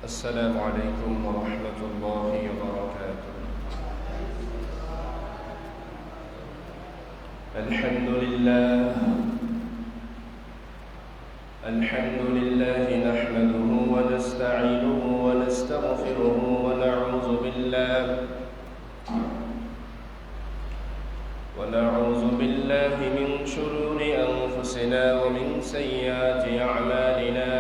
السلام عليكم ورحمة الله وبركاته. الحمد لله نحمده ونستعينه ونستغفره ونعوذ بالله من شرور أنفسنا ومن سيئات أعمالنا.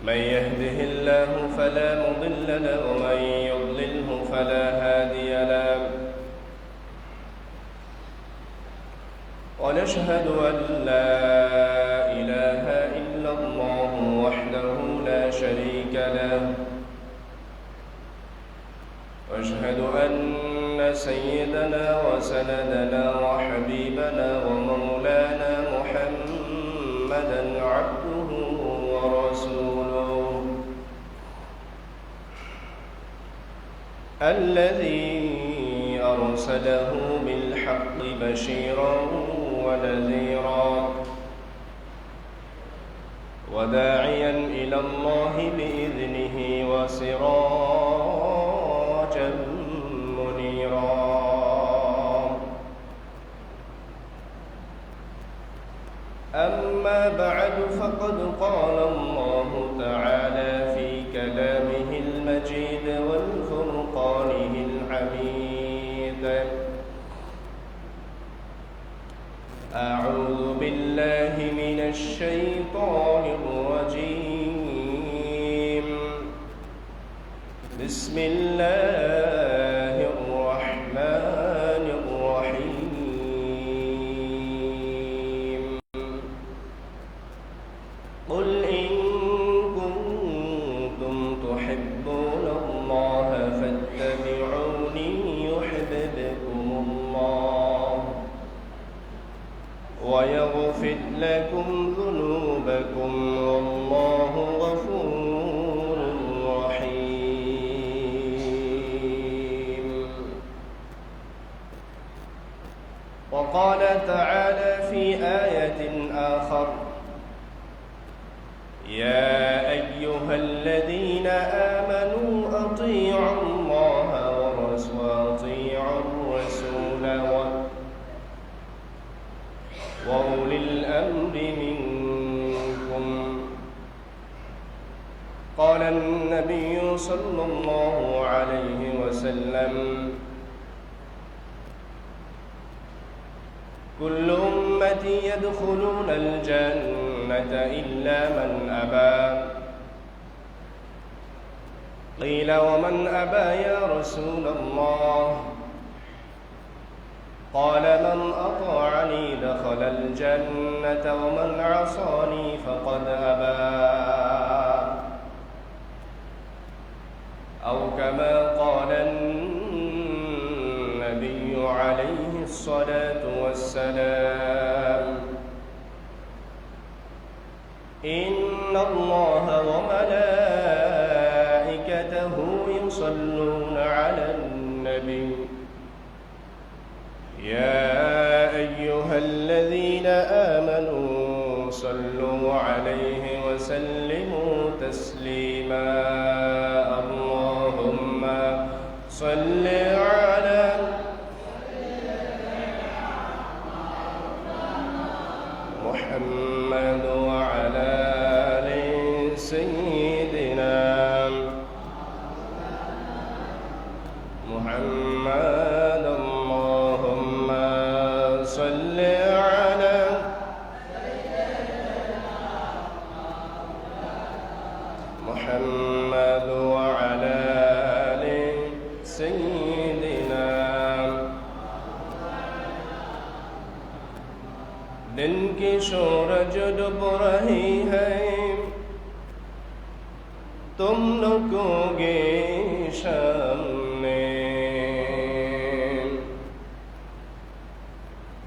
من يهده الله فلا مضل له ومن يضلله فلا هادي له. ونشهد أن لا إله إلا الله وحده لا شريك له. وأشهد أن سيدنا وسندنا وحبيبنا ومولانا محمدا عبده ورسوله الذي أرسله بالحق بشيرا ونذيرا وداعيا إلى الله بإذنه وسراجا منيرا. أما بعد فقد قال الله تعالى في كلامه المجيد والفرقانه الحميد: أعوذ بالله من الشيطان الرجيم. بسم الله الرحمن الرحيم. قل إن كنتم تحبون الله فاتبعوني يحببكم الله ويغفر لكم ذنوبكم والله غفور رحيم. وقال تعالى في آية آخر: يا أيها الذين آمنوا أطيعوا الله وأطيعوا الرسول وأولي الأمر منكم. قال النبي صلى الله عليه وسلم: كل أمتي يدخلون الجنة إلا من أبى. قيل ومن أبى يا رسول الله؟ قال من أطاعني دخل الجنة ومن عصاني فقد أبى. أو كما قال النبي عليه الصلاة والسلام: إن الله وملائكته يصلون على النبي يا أيها الذين آمنوا صلوا عليه وسلموا تسليما. اللهم صل على محمد وعلى آل سيدنا محمد. اللهم صل على محمد وعلى آل سيدنا. दिन की सूरज डूब रही है, तुम लुकोगे सामने।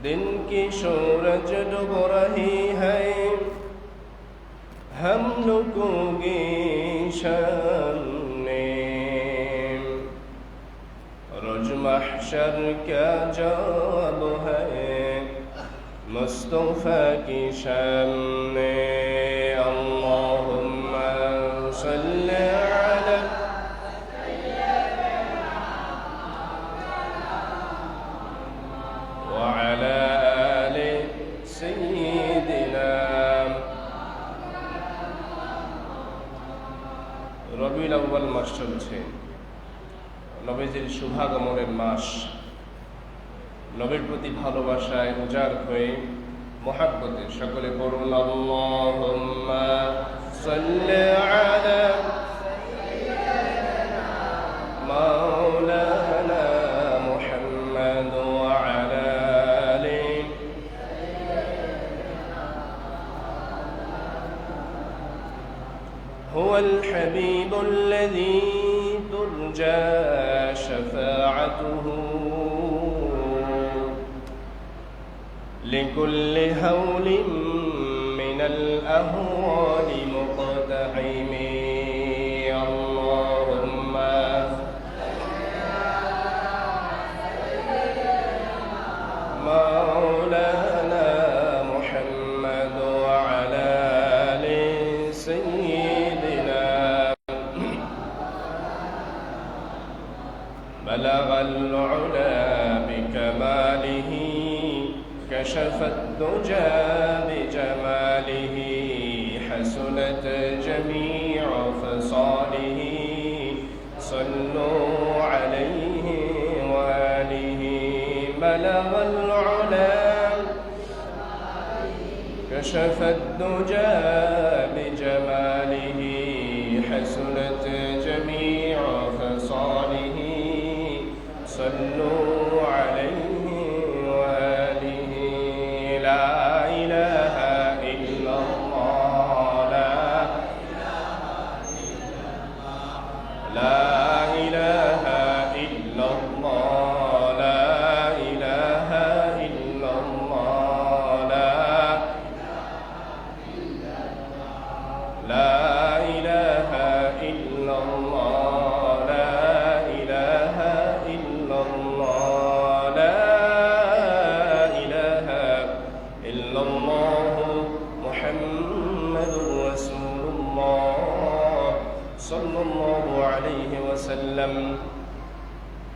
दिन की सूरज डूब रही है, हम लुकोगे सामने। रोज महशर क्या जवाब है मुस्तफा की शान में। अल्लाहुम्मा শাওয়াল মাস চলছে, নবীজির শুভাগমনের মাস। নবীর প্রতি ভালোবাসায় উজাড় হয়ে মহাব্বতে সকলে পড়ুন আল্লাহুম্মা সাল্লি আলা মাওলানা মুহাম্মাদ ওয়া আলা আলিহি হুয়াল হাবিবুল্লাযী তুরজা শাফাআতুহু لكل هول من الأهوال مقتحم اللهم مولانا محمد وعلى آل سيدنا بلغ العلا بكماله كشف الدجى بجماله حسنت جميع خصاله صلوا عليه وآله بلغ العلا كشف الدجى بجماله حسنت جميع خصاله صلوا عليه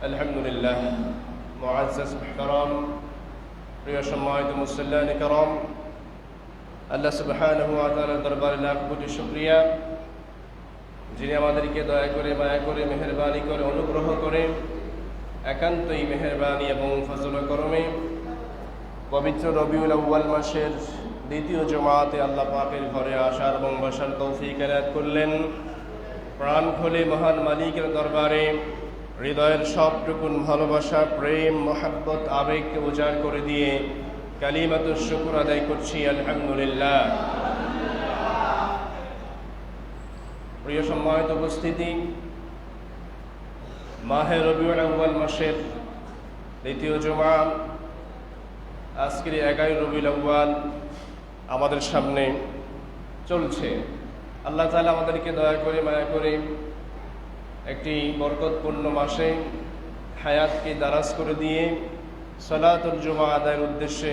আলহামদুলিল্লাহ। মুআজ্জাজ মুহতারাম, প্রিয় সম্মানিত মুসল্লিয়ান কিরাম, আল্লাহ সুবহানাহু ওয়া তাআলার দরবারে লাখ কোটি শুকরিয়া, যিনি আমাদেরকে দয়া করে, মায়া করে, মেহেরবানি করে, অনুগ্রহ করে, একান্তই মেহেরবানি এবং ফজল করমে পবিত্র রবিউল আউয়াল মাসের দ্বিতীয় জুমাতে আল্লাহ পাকের ঘরে আসার এবং বসার তৌফিক এনায়েত করলেন। প্রাণ খুলে মহান মালিকের দরবারে হৃদয়ের সবটুকুন ভালোবাসা, প্রেম, মহাব্বত, আবেগকে উজাড় করে দিয়ে কালিমাতুশ শুকর আদায় করছি আলহামদুলিল্লাহ। প্রিয় সম্মানিত উপস্থিতি, মাহে রবিউল আউয়াল মাসের দ্বিতীয় জুমা, আজকের 11 রবিউল আউয়াল আমাদের সামনে চলছে। আল্লাহ তাআলা আমাদেরকে দয়া করে, মায়া করে একটি বরকতপূর্ণ মাসে হায়াতকে দারাজ করে দিয়ে সালাতুল জুমা আদায়ের উদ্দেশ্যে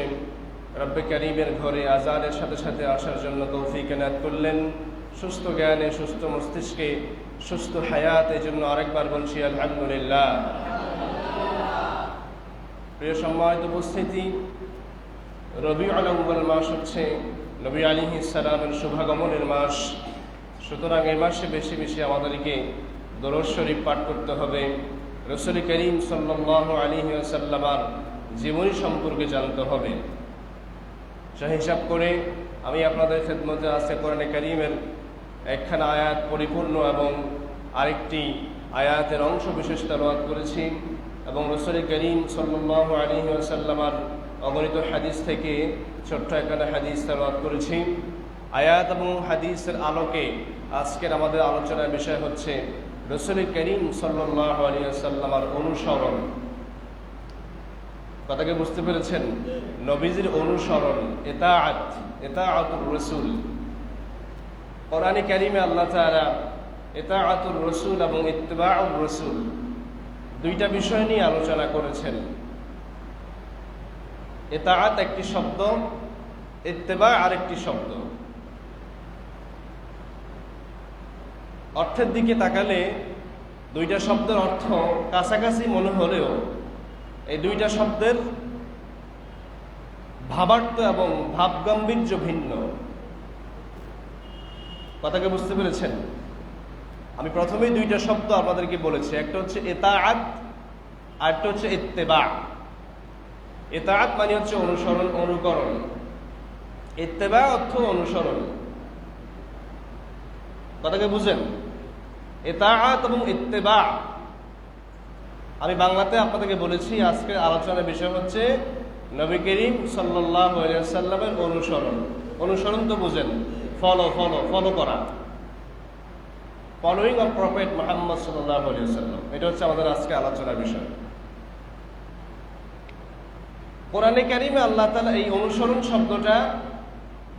রব্বে কারীমের ঘরে আজানের সাথে সাথে আসার জন্য তৌফিক এনায়েত করলেন। সুস্থ জ্ঞানে, সুস্থ মস্তিষ্কে, সুস্থ হায়াতের জন্য আরেকবার বলছি আলহামদুলিল্লাহ। প্রিয় সম্মানিত উপস্থিতি, রবিউল আউয়াল মাস হচ্ছে নবী আলাইহিস সালামের শুভাগমনের মাস। সুতরাং এই মাসে বেশি বেশি আমাদেরকে দরুদ শরীফ পাঠ করতে হবে, রাসূল করিম সাল্লাল্লাহু আলাইহি ওয়াসাল্লামের জীবনী সম্পর্কে জানতে হবে। সেই হিসাব করে আমি আপনাদের খেদমতে আজকে কোরআনে কারীমের একখানা আয়াত পরিপূর্ণ এবং আরেকটি আয়াতের অংশ বিশেষ তেলাওয়াত করেছি এবং রাসূল করিম সাল্লাল্লাহু আলাইহি ওয়াসাল্লামের অগণিত হাদিস থেকে ছোট্ট একখানা হাদিস তেলাওয়াত করেছি। আয়াত এবং হাদিসের আলোকে আজকের আমাদের আলোচনার বিষয় হচ্ছে রাসূল করিম সাল্লাল্লাহু আলাইহি ওয়াসাল্লামের অনুসরণ। কথাকে বুঝতে পেরেছেন? নবীজির অনুসরণ, ইতাআতুর রাসূল। কোরআনে কারীমে আল্লাহ তাআলা ইতাআতুর রাসূল এবং ইত্তিবাউর রাসূল দুইটা বিষয় নিয়ে আলোচনা করেছেন। ইতাআত একটি শব্দ, ইত্তিবা আরেকটি শব্দ। অর্থের দিকে তাকালে দুইটা শব্দের অর্থ কাছাকাছি মনে হলেও এই দুইটা শব্দের ভাবার্থ এবং ভাবগাম্ভীর্য ভিন্ন। কথাকে বুঝতে পেরেছেন? আমি প্রথমেই দুইটা শব্দ আপনাদেরকে বলেছি, একটা হচ্ছে ইতাআত আর একটা হচ্ছে ইত্তেবা। ইতাআত মানে হচ্ছে অনুসরণ, অনুকরণ। ইত্তেবা অর্থ অনুসরণ। কথাকে বুঝেন? ইতাআত এবং ইত্তেবা আমি বাংলাতে আপনাদেরকে বলেছি। আজকের আলোচনার বিষয় হচ্ছে নবী করিম সাল্লাল্লাহু আলাইহি ওয়াসাল্লামের অনুসরণ। অনুসরণ তো বুঝেন, ফলো করা, ফলোইং অফ প্রফেট মুহাম্মদ সাল্লাল্লাহু আলাইহি ওয়াসাল্লাম। এটা হচ্ছে আমাদের আজকে আলোচনার বিষয়। কোরআনে কারিমে আল্লাহ তাআলা এই অনুসরণ শব্দটা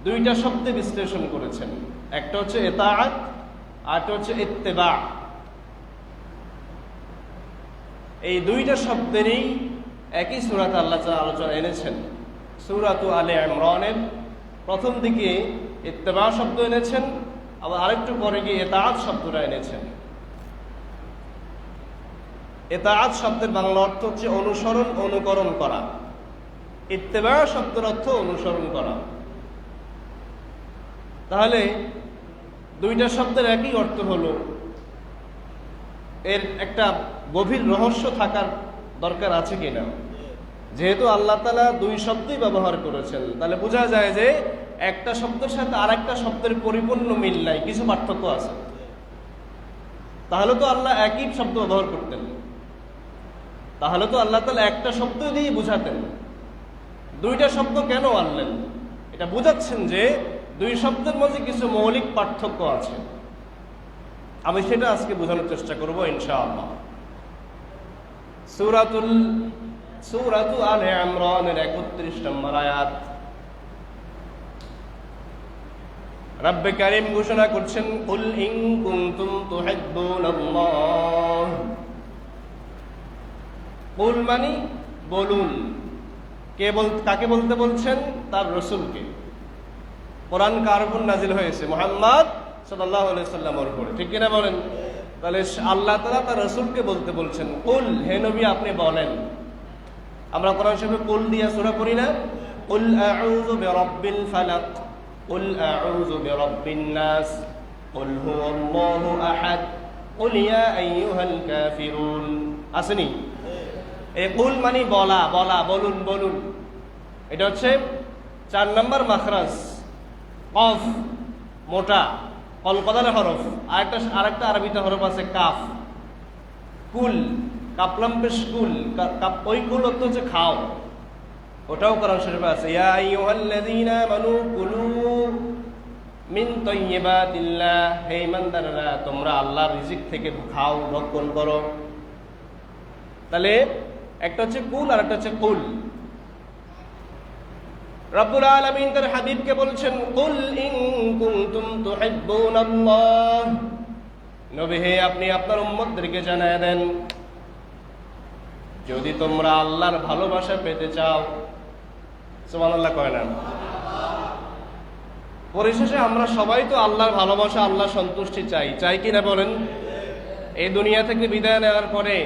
দুইটা শব্দে বিশ্লেষণ করেছেন। একটা হচ্ছে ইতাআত আর একটা হচ্ছে ইত্তেবা। এই দুইটা শব্দেরই একই সূরাতে আল্লাহ তাআলা আলোচনা এনেছেন। সূরাতু আলে ইমরানের প্রথম দিকে ইত্তেবা শব্দ এনেছেন, আবার আরেকটু পরে গিয়ে ইতাআত শব্দটা এনেছেন। ইতাআত শব্দের বাংলা অর্থ হচ্ছে অনুসরণ, অনুকরণ করা। ইত্তেবা শব্দের অর্থ অনুসরণ করা। তাহলে দুইটা শব্দের একই অর্থ হলো, এর একটা গভীর রহস্য থাকার দরকার আছে কিনা। যেহেতু আল্লাহ তাআলা দুই শব্দই ব্যবহার করেছেন, তাহলে বোঝা যায় যে একটা শব্দের সাথে আর একটা শব্দের পরিপূর্ণ মিল নাই, কিছু পার্থক্য আছে। তাহলে তো আল্লাহ একই শব্দ ব্যবহার করতেন, তাহলে তো আল্লাহ তাআলা একটা শব্দ দিয়ে বুঝাতেন। দুইটা শব্দ কেন আনলেন? এটা বুঝাচ্ছেন যে দুই শব্দের মধ্যে কিছু মৌলিক পার্থক্য আছে। আমি সেটা আজকে বোঝানোর চেষ্টা করব ইনশাআল্লাহ। সূরাতু আলে ইমরানের 31 নম্বর আয়াত। রব্বে কারীম ঘোষণা করছেন, কুল ইন কুনতুম তুহিব্বুনাল্লাহ। কুল মানে বলুন। কাকে বলতে বলছেন? তার রাসূলকে। কোরআন কার উপর নাজিল হয়েছে? মুহাম্মদ সাল্লাল্লাহু আলাইহি সাল্লামের উপর, ঠিক কিনা বলেন? তাহলে আল্লাহ তাআলা তার রাসূলকে বলতে বলছেন, কুল, হে নবী আপনি বলেন। আমরা কোরআন শরীফে কুল দিয়া সূরা পড়ি না? কুল আউযু বিরাব্বিল ফালাক, কুল আউযু বিরাব্বিন নাস, কুল হুয়াল্লাহু আহাদ, কুল ইয়া আইয়ুহাল কাফিরুন। আসেনি? এই কুল মানে বলা, বলুন। এটা হচ্ছে 4 নম্বর মাখরাজ। কফ মোটা, কলকদার হরফ। আরেকটা আরবিতে হরফ আছে কাফ। কুল, কাপলাম পেশ কুল, ওই কুল অর্থ হচ্ছে খাও। ওটাও কোরআন শরীফে আছে, ইয়া আইয়ুহাল্লাযীনা আমানু কুলু মিন তাইয়্যিবাতিল্লাহ, হে ঈমানদাররা তোমরা আল্লাহর রিজিক থেকে খাও, ভক্ষণ করো। তাহলে একটা হচ্ছে কুল আর একটা হচ্ছে কুল। রব্বুল আলামিন তার হাবিবকে বলছেন, কুল ইন কুনতুম তুহিব্বুনাল্লাহ। নবী হে আপনি আপনার উম্মতদেরকে জানায় দেন, যদি তোমরা আল্লাহর ভালোবাসা পেতে চাও। সুবহানাল্লাহ কয় না? পরিশেষে আমরা সবাই তো আল্লাহর ভালোবাসা, আল্লাহর সন্তুষ্টি চাই কিনা বলেন? এই দুনিয়া থেকে বিদায় নেওয়ার পরে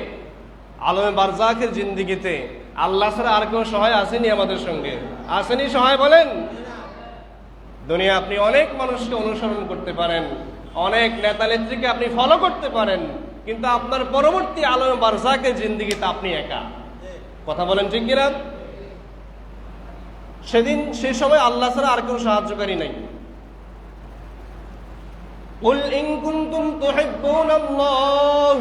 আলমে বারজাখের জিন্দেগিতে আল্লাহ ছাড়া আর কেউ সহায় আসেনি আমাদের সঙ্গে? আসেনি সহায় বলেন? দুনিয়া আপনি অনেক মানুষকে অনুসরণ করতে পারেন, অনেক নেতা নেত্রীকে আপনি ফলো করতে পারেন, কিন্তু আপনার পরবর্তী আলমে বারজাখের জিন্দেগিতে আপনি একা। কথা বলেন ঠিক কিনা? সে সময় আল্লাহ ছাড়া আর কেউ সাহায্যকারী নাই। কুল ইন কুনতুম তুহিব্বুনাল্লাহ।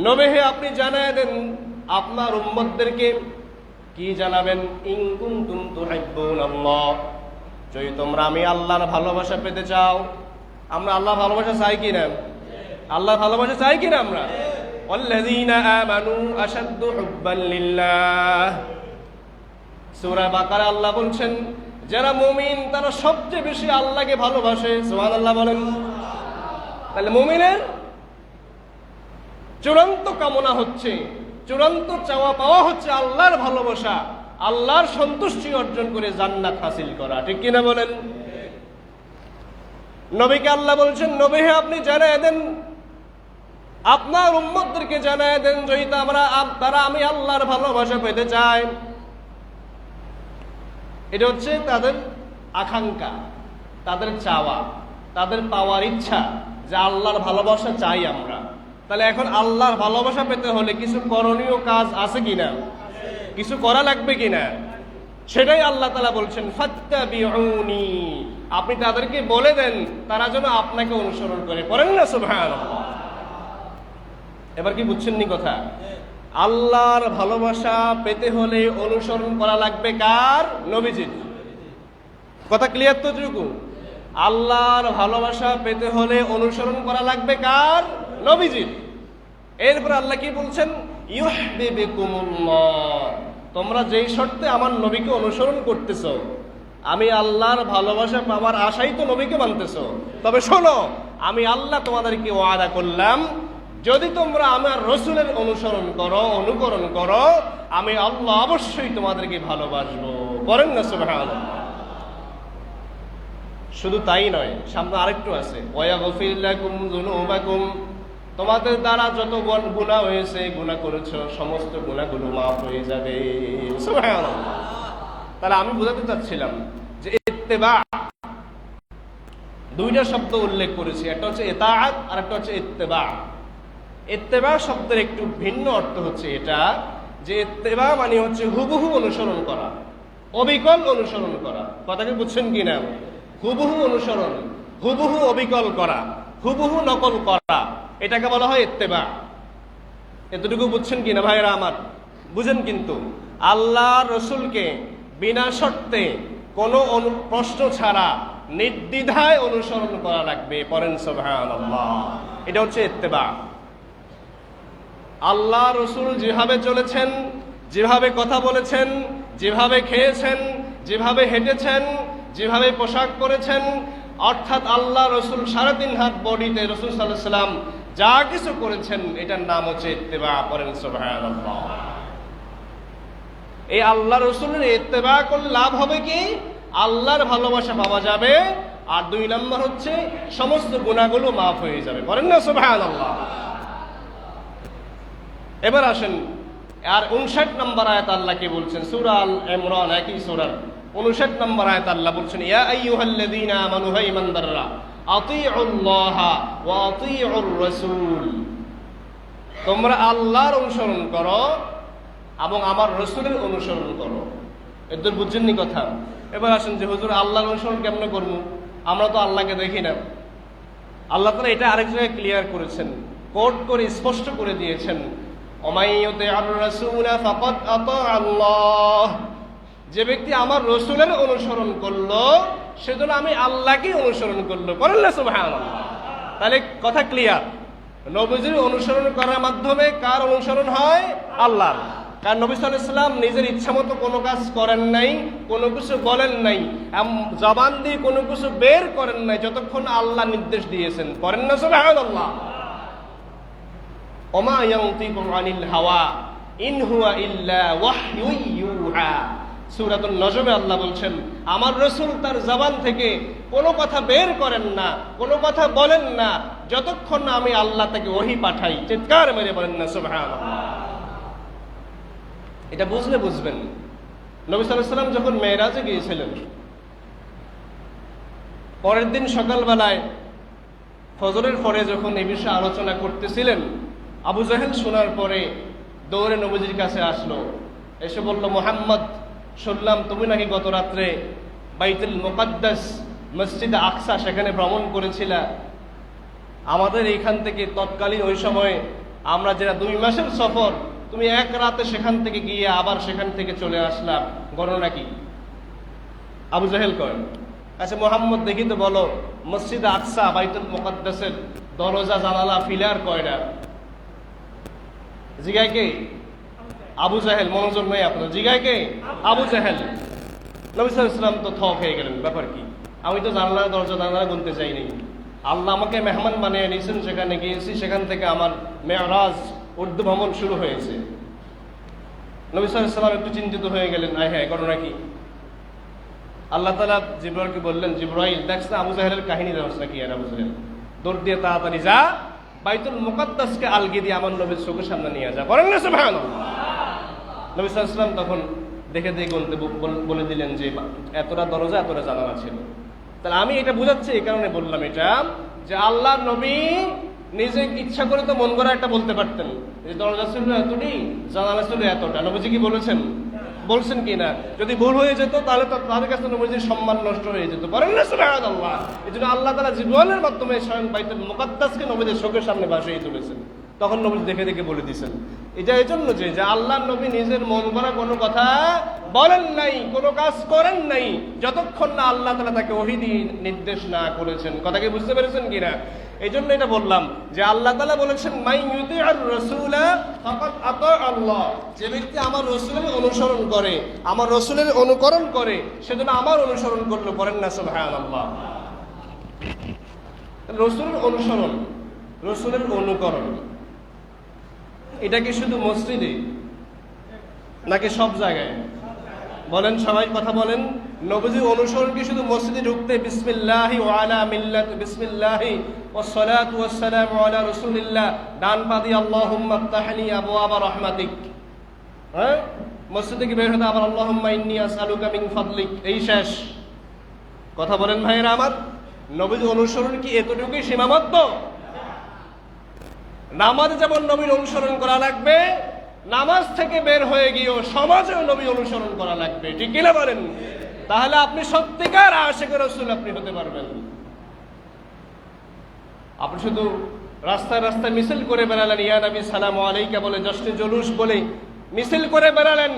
নবী হে আপনি জানায় দেন আপনার উম্মতদেরকে। কি জানাবেন? ইন কুনতুম তুহিব্বুনাল্লাহ, যদি তোমরা আমি আল্লাহর ভালোবাসা পেতে চাও। আমরা আল্লাহর ভালোবাসা চাই কিনা? আল্লাহর ভালোবাসা চাই কিনা আমরা? ওয়াল্লাযীনা আমানু আশাদ্দু হুব্বান লিল্লাহ। সূরা বাকারা আল্লাহ বলছেন, যারা মুমিন তারা সবচেয়ে বেশি আল্লাহকে ভালোবাসে। সুবহানাল্লাহ বলেন। তাহলে মুমিনের চূড়ান্ত কামনা হচ্ছে, চূড়ান্ত চাওয়া পাওয়া হচ্ছে আল্লাহর ভালোবাসা, আল্লাহর সন্তুষ্টি অর্জন করে জান্নাত হাসিল করা, ঠিক কিনা বলেন? নবীকে আল্লাহ বলছেন, নবী হে আপনি জানায় দেন, আপনার উম্মতদেরকে জানায় দেন, যদি তারা আমি আল্লাহর ভালোবাসা পেতে চাই। এটা হচ্ছে তাদের আকাঙ্ক্ষা, তাদের চাওয়া, তাদের পাওয়ার ইচ্ছা। যে আল্লাহর ভালোবাসা চাই আমরা। তাহলে এখন আল্লাহর ভালোবাসা পেতে হলে কিছু করণীয় কাজ আছে কিনা, কিছু করা লাগবে কিনা, সেটাই আল্লাহ তাআলা বলছেন ফাত্তাবিউনি, আপনি তাদেরকে বলে দেন তারা যেন আপনাকে অনুসরণ করে। পড়েন না সুবহানাল্লাহ। এবার কি বুঝছেন নি কথা? আল্লাহর ভালোবাসা পেতে হলে অনুসরণ করা লাগবে কার? নবীজির। কথা ক্লিয়ার তো? এটুকু আল্লাহর ভালোবাসা পেতে হলে অনুসরণ করা লাগবে কার? নবীজির। এরপর আল্লাহ কি বলছেন? ইউহিব্বুকুমুল্লাহ, তোমরা যেই শর্তে আমার নবীকে অনুসরণ করতেছো, আমি আল্লাহর ভালোবাসা পাওয়ার আশাই তো নবীকে মানতেছো, তবে শোনো আমি আল্লাহ তোমাদেরকে ওয়াদা করলাম যদি তোমরা আমার রসুলের অনুসরণ করো, অনুকরণ করো, আমি আল্লাহ অবশ্যই তোমাদেরকে ভালোবাসবো। বলেন না সুবহানাল্লাহ। শুধু তাই নয়, সামনে আরেকটু আছে, ওয়ায়াগফির লাকুম যুনুবাকুম, তোমাদের দ্বারা যত গুনাহ হয়েছে, গুনাহ করেছো, সমস্ত গুনাহগুলো মাফ হয়ে যাবে। সুবহানাল্লাহ। তাহলে আমি বোঝাতে চাচ্ছিলাম যে ইত্তেবা, দুইটা শব্দ উল্লেখ করেছি, একটা হচ্ছে ইতাআত আর একটা হচ্ছে ইত্তেবা। ইত্তেবা শব্দের একটু ভিন্ন অর্থ হচ্ছে এটা, যে ইত্তেবা মানে হচ্ছে হুবহু অনুসরণ করা, অবিকল অনুসরণ করা। কথাকে বুঝছেন কিনা? হুবহু অনুসরণ, হুবহু অবিকল করা, হুবহু নকল করা, এটাকে বলা হয় ইত্তেবা। এতটুকু বুঝছেন কিনা ভাইরা আমার? বুঝেন কিন্তু আল্লাহ রসুলকে বিনা শর্তে কোনো প্রশ্ন ছাড়া নির্দ্বিধায় অনুসরণ করা লাগবে। পড়েন সুবহানাল্লাহ। এটা হচ্ছে ইত্তেবা। আল্লাহ রসুল যেভাবে চলেছেন, যেভাবে কথা বলেছেন, যেভাবে খেয়েছেন, যেভাবে হেঁটেছেন, যেভাবে পোশাক পরেছেন, অর্থাৎ আল্লাহ রসুল 3.5 হাত বডিতে রসুল সাল্লাল্লাহু আলাইহি ওয়াসাল্লাম যা কিছু করেছেন এটার নাম হচ্ছে ইত্তেবা। পড়েন সুবহানাল্লাহ। এই আল্লাহ রসুলের ইত্তেবা করলে লাভ হবে কি? আল্লাহর ভালোবাসা পাওয়া যাবে, আর 2 নম্বর হচ্ছে সমস্ত গুনাহগুলো মাফ হয়ে যাবে। বলেন না সুবহানাল্লাহ। এবার আসেন, আর 59 নম্বর আয়াত আল্লাহ কি বলছেন? সূরা আল ইমরান, একই সূরার 59 নম্বর আয়াত আল্লাহ বলছেন, ইয়া আইয়ুহাল্লাযীনা আমানু, হে ঈমানদাররা, আতিউল্লাহ ওয়া আতিউর রাসূল, তোমরা আল্লাহর অনুসরণ করো এবং আমার রাসূলের অনুসরণ করো। এদের বুঝছেন নি কথা? এবার আসেন যে হুজুর আল্লাহর অনুসরণ কেমনে করব? আমরা তো আল্লাহকে দেখি না। আল্লাহ তাআলা এটা আরেক জায়গায় ক্লিয়ার করেছেন, কোট করে স্পষ্ট করে দিয়েছেন, ওমাইয়ুতিআর রাসূলা ফাকাদ আতাআল্লাহ, যে ব্যক্তি আমার রসুলের অনুসরণ করলো সেজন্য আমি আল্লাহকে অনুসরণ করলো। বলেন না সুবহানাল্লাহ। তাহলে কথা ক্লিয়ার, নবীজির অনুসরণ করার মাধ্যমে কার অনুসরণ হয়? আল্লাহর। কারণ নবী সাল্লাল্লাহু আলাইহি ওয়াসাল্লাম নিজের ইচ্ছা মতো কোনো কাজ করেন নাই, কোনো কিছু বলেন নাই, জবান দিয়ে কোনো কিছু বের করেন নাই যতক্ষণ আল্লাহ নির্দেশ দিয়েছেন। করেন না সুবহানাল্লাহ। ওমা ইয়ানতিকু আনিল হাওয়া ইন হুয়া ইল্লা ওয়াহয়ু ইউহা। সূরাতুন নজমে আল্লাহ বলছেন, আমার রাসূল তার জবান থেকে কোনো কথা বের করেন না, কোনো কথা বলেন না যতক্ষণ না আমি আল্লাহ তাকে ওহী পাঠাই। চিৎকার মেরে বলেন না সুবহানাল্লাহ। এটা বুঝলে বুঝবেন, নবী সাল্লাল্লাহু আলাইহি ওয়াসাল্লাম যখন মেরাজে গিয়েছিলেন, পরের দিন সকালবেলায় ফজরের পরে যখন এই বিষয়ে আলোচনা করতেছিলেন, আবু জাহেল শোনার পরে দৌড়ে নবীজির কাছে আসলো, এসে বলল, মুহাম্মদ, শুনলাম তুমি নাকি গত রাত্রে বাইতুল মুকাদ্দাস মসজিদ আকসা সেখানে ভ্রমণ করেছিলা। আমাদের এইখান থেকে তৎকালীন ওই সময় আমরা যেটা 2 মাসের সফর, তুমি এক রাতে সেখান থেকে গিয়ে আবার সেখান থেকে চলে আসলাম, গণনা কি? আবু জাহেল কয়, আচ্ছা মুহাম্মদ দেখি তো বলো, মসজিদ আকসা বাইতুল মুকাদ্দাসের দরজা জানালা ফিলার কয়টা? জিগায় কে? আবু জাহেল। মনোযোগ নেই আপনার। জিগায় কে? আবু জাহেল। নবী সাল্লাল্লাহু আলাইহি ওয়াসাল্লাম তো থক হয়ে গেলেন, ব্যাপার কি? আমি তো জানলা দরজা জানালা গুনতে চাইনি, আল্লাহ আমাকে মেহমান বানিয়ে নিয়েছেন, সেখানে গিয়েছি, সেখান থেকে আমার মেরাজ উর্দু ভ্রমণ শুরু হয়েছে। নবী সাল্লাল্লাহু আলাইহি ওয়াসাল্লাম একটু চিন্তিত হয়ে গেলেন, আয় হ্যাঁ, ঘটনা কি? আল্লাহ তাআলা জিবরাইলকে বললেন, জিবরাইল, দেখছ না আবু জাহেলের কাহিনী, দেখছ না কি? আর আবু জাহেল, দৌড় দিয়ে তাড়াতাড়ি যা বাইতুল মুকাদ্দাসকে আলগি দিয়ে আমার নবীর চোখের সামনে নিয়ে যা। বলেন না সুবহানাল্লাহ। নবী সাল্লাল্লাহু আলাইহি ওয়াসাল্লাম তখন দেখে গুনতে বলে দিলেন যে এতটা দরজা, এতটা জানালা ছিল। তাহলে আমি এটা বুঝাচ্ছি, এই কারণে বললাম এটা, যে আল্লাহ নবী নিজে ইচ্ছা করে তো মন করা একটা বলতে পারতেন, যে দরজা ছিল এতটি, জানালা ছিল এতটা। নবীজি কি বলেছেন? বলছেন কি না? যদি ভুল হয়ে যেত তাহলে তো তাদের কাছে নবীজির সম্মান নষ্ট হয়ে যেত। বলেন না সুবহানাল্লাহ। এই জন্য আল্লাহ তাআলা জিবরাইলের মাধ্যমে স্বয়ং বাইতুল মুকাদ্দাসকে নবীদের চোখের সামনে ভাসিয়ে তুলেছেন। তখন নবী দেখে দেখে বলে দিয়েছেন। এটা এই জন্য যে আল্লাহ নবী নিজের মন করা কোনো কথা বলেন নাই, কোনো কাজ করেন নাই, যতক্ষণ না আল্লাহ তাআলা তাকে ওহী দিয়ে নির্দেশ না করেছেন। কথা কি বুঝতে পেরেছেন কিনা? এই জন্য এটা বললাম যে আল্লাহ তাআলা বলেছেন, মাই ইউতিউর রাসূলা ফাকাদ আতা আল্লাহ, যে ব্যক্তি আমার রাসূলের অনুসরণ করে, আমার রাসূলের অনুকরণ করে, সেজন্য আমার অনুসরণ করলো। পড়েন না সুবহানাল্লাহ। রাসূলের অনুসরণ, রাসূলের অনুকরণ, এটা কি শুধু মসজিদে নাকি সব জায়গায়? বলেন, সবাই কথা বলেন। নবীজির অনুসরণ কি শুধু মসজিদে ঢুকতে বিসমিল্লাহি ওয়া আলা মিল্লাত বিসমিল্লাহি ওয়াস সালাতু ওয়াস সালামু আলা রাসূলিল্লাহ, ডান পা দিয়ে আল্লাহুম্মা আফতাহলি আবওয়াবা রাহমাতিক, হ্যাঁ, মসজিদ থেকে বের হতে আবার আল্লাহুম্মা ইন্নী আসআলুকা মিন ফাদলিক, এই শেষ? কথা বলেন ভাইয়েরা আমার। নবীজির অনুসরণ কি এতটুকুই সীমাবদ্ধ? নামাজে যেমন নবীর অনুসরণ করা লাগবে, নামাজ থেকে বের হয়ে গিয়েও সমাজেও নবী অনুসরণ করা লাগবে। ঠিক কিনা বলেন? তাহলে আপনি সত্যিকার আশিকে রাসূল আপনি হতে পারবেন। আপনি শুধু রাস্তায় রাস্তায় মিছিল করে বেড়ালেন, ইয়া নবী সালামু আলাইকা বলে, জশ্নে জুলুস বলে মিছিল করে বেড়ালেন,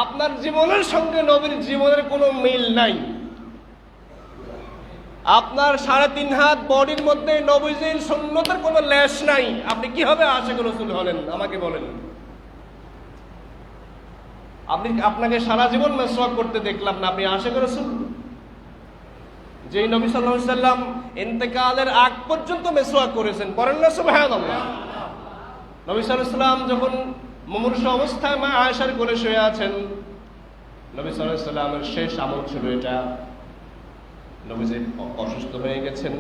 আপনার জীবনের সঙ্গে নবীর জীবনের কোনো মিল নাই। আপনার 3.5 হাত বডির মধ্যে নবীজির সুন্নতের কোনো লেশ নাই, আপনি কিভাবে আশিক রাসূল হলেন? আমাকে বলেন। আপনাকে সারা জীবন মেসওয়াক করতে দেখলাম না, আপনি আশিক রাসূল? যেই নবী সাল্লাল্লাহু আলাইহি সাল্লাম ইন্তেকালের আগ পর্যন্ত মেসওয়াক করেছেন, পড়েন না সুবহানাল্লাহ। নবী সাল্লাল্লাহু আলাইহি সাল্লাম যখন মুমূর্ষু অবস্থায় মা আয়েশার কোলে শুয়ে আছেন, নবী সাল্লাল্লাহু আলাইহি সাল্লামের শেষ আমল ছিল এটা। নবীজি অসুস্থ হয়ে গেছেন,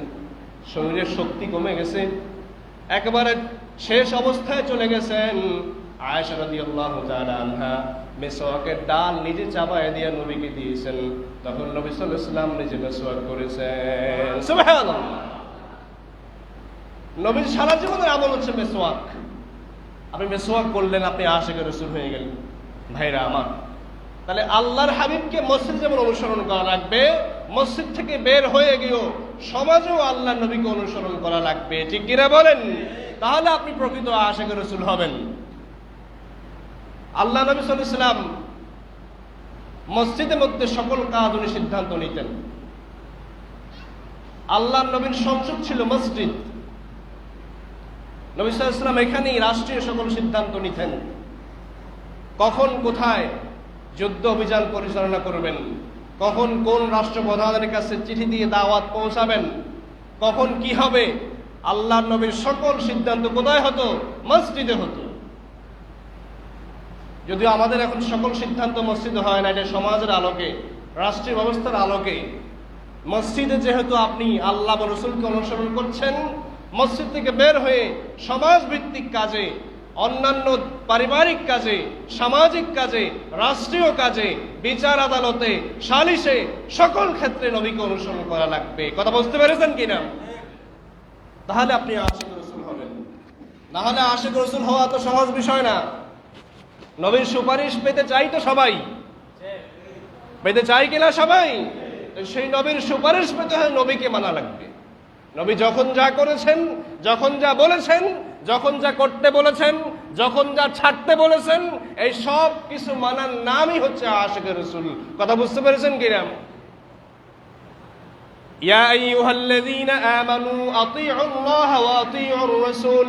শরীরের শক্তি কমে গেছে, একেবারে শেষ অবস্থায় চলে গেছেন। আয়েশা রাদিয়াল্লাহু তাআলা আনহা মেসওয়াকের ডাল নিজে চাবায় দিয়ে নবীকে দিয়েছেন। তখন নবী সাল্লাল্লাহু আলাইহি ওয়াসাল্লাম নিজে মেসওয়াক করেছেন। সুবহানাল্লাহ। নবীর সারা জীবনের আমল হচ্ছে মেসওয়াক। আপনি মেসওয়াক করলেন, আপনি আশিক রাসূল হয়ে গেলেন। ভাইরা আমার, তাহলে আল্লাহর হাবিবকে মসজিদ যেমন অনুসরণ করা লাগবে, মসজিদ থেকে বের হয়ে গিয়েও সমাজেও আল্লাহর নবীকে অনুসরণ করা লাগবে। ঠিক কিনা বলেন? তাহলে আপনি প্রকৃত আশিক রাসূল হবেন। আল্লাহ নবী সাল্লাল্লাহু আলাইহি ওয়াসাল্লাম মসজিদের মধ্যে সকল কাজ উনি সিদ্ধান্ত নিতেন। আল্লাহর নবীর সংসদ ছিল মসজিদ। নবী সাল্লাল্লাহু আলাইহি ওয়াসাল্লাম এখানেই রাষ্ট্রীয় সকল সিদ্ধান্ত নিতেন। কখন কোথায় যুদ্ধ অভিযান পরিচালনা করবেন, কখন কোন রাষ্ট্রপ্রধানের কাছে চিঠি দিয়ে দাওয়াত পৌঁছাবেন, কখন কি হবে, আল্লাহর নবীর সকল সিদ্ধান্ত কোথায় হতো? মসজিদে হতো। যদিও আমাদের এখন সকল সিদ্ধান্ত মসজিদে হয় না, এটা সমাজের আলোকে, রাষ্ট্রীয় ব্যবস্থার আলোকে। মসজিদে যেহেতু আপনি আল্লাহ ও রাসূলকে অনুসরণ করছেন, মসজিদ থেকে বের হয়ে সমাজ ভিত্তিক কাজে, অন্যান্য পারিবারিক কাজে, সামাজিক কাজে, রাষ্ট্রীয় কাজে, বিচার আদালতে, সালিশে, সকল ক্ষেত্রে নবীকে অনুসরণ করা লাগবে। কথা বুঝতে পেরেছেন কিনা? তাহলে আপনি আশিক রাসূল হবেন। না হলে আশিক রাসূল হওয়া তো সহজ বিষয় না। নবীর সুপারিশ পেতে চাই তো সবাই, পেতে চাই কিনা সবাই? সেই নবীর সুপারিশ পেতে হয় নবীকে মানা লাগবে। নবী যখন যা করেছেন, যখন যা বলেছেন, যখন যা করতে বলেছেন, যখন যা ছাড়তে বলেছেন, এই সব কিছু মানার নামই হচ্ছে আশিক রাসূল। কথা বুঝতে পেরেছেন কিনা? ইয়া আইয়ুহাল্লাযীনা আমানু আতিউল্লাহ ওয়া আতিউর রাসূল,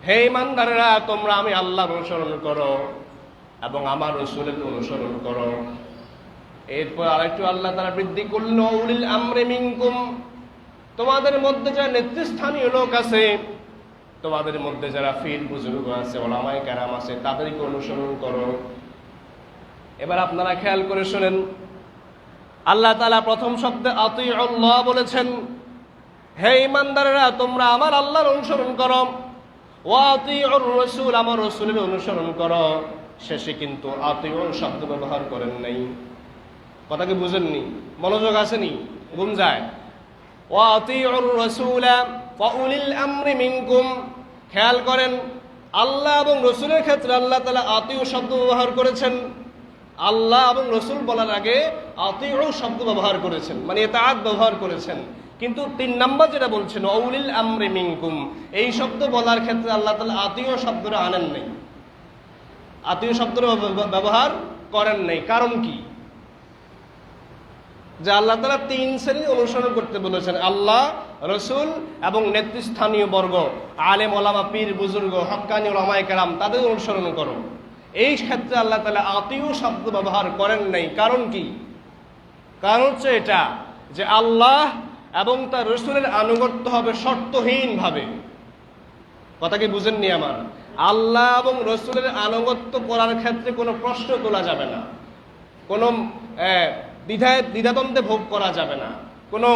হে ইমানদারেরা, তোমরা আমি আল্লাহর অনুসরণ করো এবং আমার রাসূলের অনুসরণ করো। এরপর আরেকটু আল্লাহ তাআলা বৃদ্ধি করলেন, উলিল আমরি মিনকুম, তোমাদের মধ্যে যারা নেতৃস্থানীয় লোক আছে, তোমাদের মধ্যে যারা পীর বুজুর্গ আছে, উলামায়ে কেরাম আছে, তাদেরকে অনুসরণ করো। এবার আপনারা খেয়াল করে শুনেন, আল্লাহ তাআলা প্রথম শব্দে আতিউল্লাহ বলেছেন, হে ইমানদারেরা, তোমরা আমার আল্লাহর অনুসরণ করো, ওয়া আতিউর রাসূল, আমার রাসূলের অনুসরণ করো। শেষে কিন্তু আতিউ শব্দ ব্যবহার করেন নাই। কথা কি বুঝেননি? মনোযোগ আসেনি? ঘুম যায়। ওয়া আতিউর রাসূলা ওয়া উলিল আমরি মিনকুম। খেয়াল করেন, আল্লাহ এবং রসুলের ক্ষেত্রে আল্লাহ তাআলা আতিউ শব্দ ব্যবহার করেছেন। আল্লাহ এবং রসুল বলার আগে আতিউ শব্দ ব্যবহার করেছেন, মানে ইতাআত ব্যবহার করেছেন। কিন্তু 3 নাম্বার যেটা বলছেন উলিল আমরি মিনকুম, এই শব্দ বলার ক্ষেত্রে আল্লাহ তাআলা আতিউ শব্দটা আনেন নাই, আতিউ শব্দটা ব্যবহার করেন নাই। কারণ কি? যে আল্লাহ তাআলা 3 শ্রেণী অনুসরণ করতে বলেছেন, আল্লাহ, রসুল এবং নেতৃস্থানীয় বর্গ, আলেম ওলামা, পীর বুজুর্গ, হক্কানি ওলামায়ে কেরাম, তাদের অনুসরণ করো। এই ক্ষেত্রে আল্লাহ তাআলা আতিউ শব্দ ব্যবহার করেন নাই। কারণ কি? কারণ হচ্ছে এটা যে আল্লাহ এবং তার রসুলের আনুগত্য হবে শর্তহীনভাবে। কথা কি বুঝেননি আমার? আল্লাহ এবং রসুলের আনুগত্য করার ক্ষেত্রে কোনো প্রশ্ন তোলা যাবে না, কোনো দ্বিধাদ্বন্দ্বে ভোগ করা যাবে না, কোনো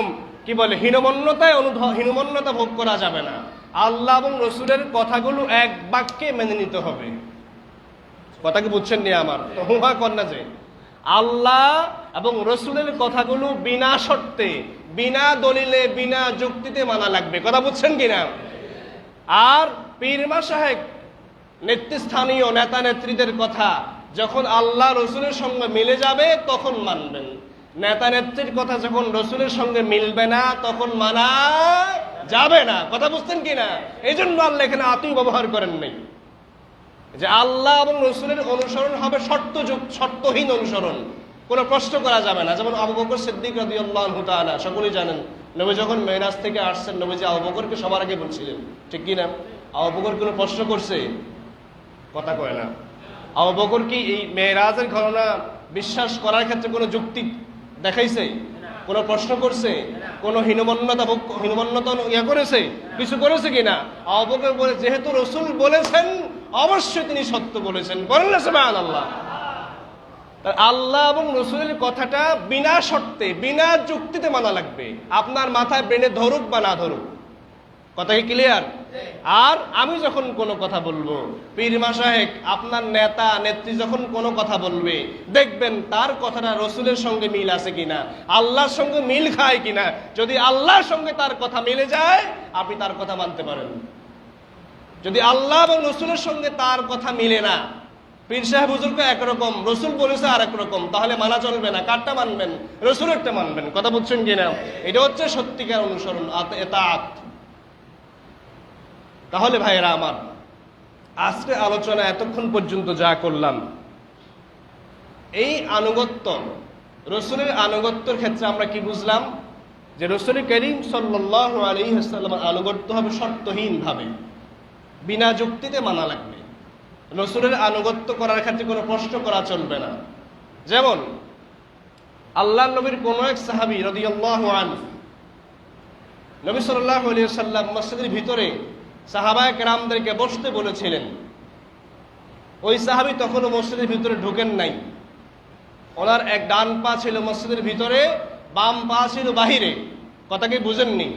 কি বলে হীনমন্যতা ভোগ করা যাবে না। আল্লাহ এবং রসুলের কথাগুলো এক বাক্যে মেনে নিতে হবে। কথা কি বুঝছেন নি আমার? তো হুহা কন্যা যে আল্লাহ এবং রসুলের কথাগুলো বিনা শর্তে, বিনা দলিলে, বিনা যুক্তিতে মানা লাগবে। কথা বুঝছেন কিনা? আর পীর মাশায়েখ, নেতৃস্থানীয় নেতা নেত্রীদের কথা যখন আল্লাহ রসুলের সঙ্গে মিলে যাবে তখন মানবেন। নেতা নেত্রীর কথা যখন রসুলের সঙ্গে মিলবে না তখন মানা যাবে না। কথা বুঝছেন কিনা? এই জন্য আল্লাহ এখানে আতিউ ব্যবহার করেন নাই। যে আল্লাহ এবং রসুলের অনুসরণ হবে শর্তহীন অনুসরণ, কোনো প্রশ্ন করা যাবে না। যেমন আবু বকর সিদ্দিক রাদিয়াল্লাহু তাআলা, সকলেই জানেন, নবী যখন মেরাজ থেকে আসছেন, নবীজি আবু বকরকে সবার আগে বলছিলেন, ঠিক কি না? আবু বকর কোনো প্রশ্ন করছে? কথা কয় না। আবু বকর কি এই মেরাজের ঘটনা বিশ্বাস করার ক্ষেত্রে কোনো যুক্তি দেখাইছে? কোনো প্রশ্ন করছে? কোনো হীনমন্যতা করেছে? কিছু করেছে কিনা? আবু বকর বলে, যেহেতু রসুল বলেছেন অবশ্যই তিনি সত্য বলেছেন। বলেন না সুবহানাল্লাহ। আল্লাহ এবং রসুলের কথাটা বিনা শর্তে, বিনা যুক্তিতে মানা লাগবে। আপনার মাথায় ব্রেনে ধরুক বা না ধরুক। কথা কি ক্লিয়ার? আর আমি যখন কোনো কথা বলবো, পীর মাশায়েখ, আপনার নেতা নেত্রী যখন কোনো কথা বলবে, দেখবেন তার কথাটা রসুলের সঙ্গে মিল আছে কিনা, আল্লাহর সঙ্গে মিল খায় কিনা। যদি আল্লাহর সঙ্গে তার কথা মিলে যায়, আপনি তার কথা মানতে পারেন। যদি আল্লাহ এবং রসুলের সঙ্গে তার কথা মিলে না, পীর সাহেব হুজুরকে একরকম, রসুল বলেছে আর একরকম, তাহলে মানা চলবে না। কারটা মানবেন? রসুলেরটা মানবেন। কথা বুঝছেন কিনা? এটা হচ্ছে সত্যিকার অনুসরণ, ইতাআত। তাহলে ভাইয়েরা আমার, আজকে আলোচনা এতক্ষণ পর্যন্ত যা করলাম, এই আনুগত্য, রসুলের আনুগত্যের ক্ষেত্রে আমরা কি বুঝলাম? যে রসুল করিম সাল্লাল্লাহু আলাইহি ওয়াসাল্লামের আনুগত্য হবে শর্তহীনভাবে, বিনা যুক্তিতে মানা লাগবে। রসুলের আনুগত্য করার ক্ষেত্রে কোনো প্রশ্ন করা চলবে না। যেমন আল্লাহর নবীর কোনো এক সাহাবী রাদিয়াল্লাহু আনহু, নবী সাল্লাল্লাহু আলাইহি ওয়াসাল্লাম মসজিদের ভিতরে সাহাবায়ে কেরামদেরকে বসতে বলেছিলেন। ওই সাহাবী তখনও মসজিদের ভিতরে ঢোকেন নাই। ওনার এক ডান পা ছিল মসজিদের ভিতরে, বাম পা ছিল বাহিরে। কথা কি বুঝেননি?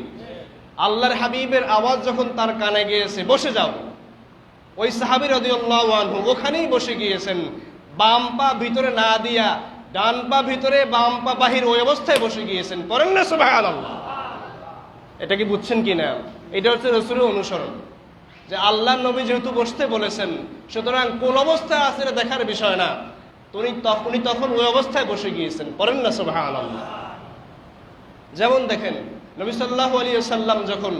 আল্লাহর হাবিবের আওয়াজ যখন তার কানে গিয়েছে, বসে যাও, ওই সাহাবী রাদিয়াল্লাহু আনহু ওখানেই বসে গিয়েছেন, বাম পা ভিতরে না দিয়া ডান পা ভিতরে, বাম পা বাহির, ওই অবস্থায় বসে গিয়েছেন। করেন না সুবহানাল্লাহ? এটা কি বুঝছেন কিনা? এটা হচ্ছে রসুলের অনুসরণ। যে আল্লাহ নবী যেহেতু বসতে বলেছেন, সুতরাং কোন অবস্থায় আছে এটা দেখার বিষয় না, উনি তখন ওই অবস্থায় বসে গিয়েছেন। পড়েন না সুবহানাল্লাহ? যেমন দেখেন, নবী সাল্লাল্লাহু আলাইহি ওয়াসাল্লাম যখন